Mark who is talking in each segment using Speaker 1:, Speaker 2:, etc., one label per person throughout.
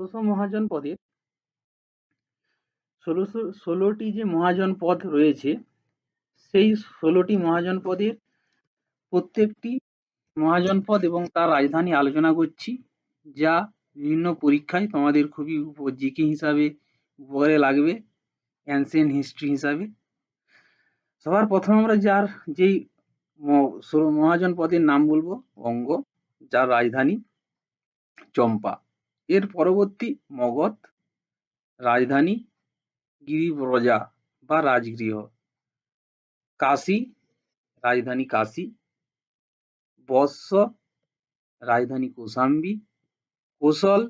Speaker 1: ষোড়শ মহাজনপদের ১৬টি যে মহাজনপদ রয়েছে, সেই ১৬টি মহাজনপদের প্রত্যেকটি মহাজনপদ এবং তার রাজধানী আলোচনা করছি, যা বিভিন্ন পরীক্ষায় তোমাদের খুবই জিকে হিসাবে উপকারে লাগবে, অ্যানসিয়েন্ট হিস্ট্রি হিসাবে। সবার প্রথমে আমরা যেই মহাজনপদের নাম বলবো, অঙ্গ, যার রাজধানী চম্পা। এর পরবর্তী মগধ, রাজধানী গিরিব্রজা বা রাজগৃহ। কাশী, রাজধানী কাশী। বৎস, রাজধানী কৌশাম্বী। কোশল,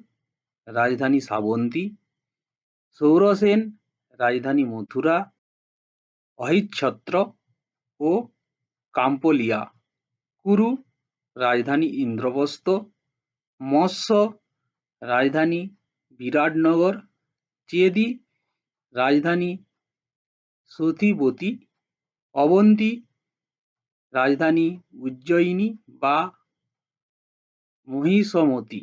Speaker 1: রাজধানী শ্রাবন্তী। সৌরসেন, রাজধানী মথুরা। অহিচ্ছত্র ও কাম্পোলিয়া। কুরু, রাজধানী ইন্দ্রপ্রস্থ। মৎস্য, রাজধানী বিরাটনগর। চেদি, রাজধানী সতীবতী। অবন্তী, রাজধানী উজ্জয়িনী বা মহিষমতী।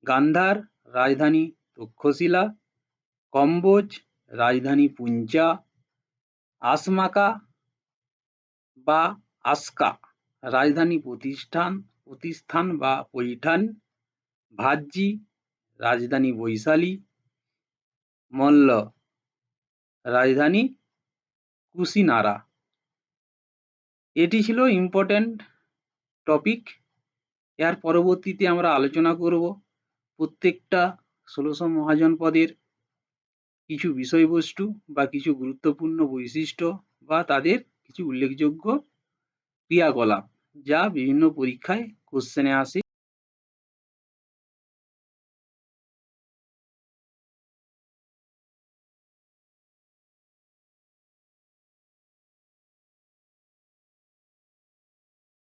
Speaker 1: গান্ধার, রাজধানী তক্ষশিলা। কম্বোজ, রাজধানী পুঞ্চা। আসমাকা বা আস্কা, রাজধানী প্রতিষ্ঠান বা পৈঠান। ভাজ্জি, রাজধানী বৈশালী। মল্ল, রাজধানী কুশিনারা। এটি ছিল ইম্পর্টেন্ট টপিক। এর পরবর্তীতে আমরা আলোচনা করব প্রত্যেকটা ১৬শ মহাজনপদের কিছু বিষয়বস্তু বা কিছু গুরুত্বপূর্ণ বৈশিষ্ট্য বা তাদের কিছু উল্লেখযোগ্য ক্রিয়াকলাপ, যা বিভিন্ন পরীক্ষায় কোশ্চেনে আসে।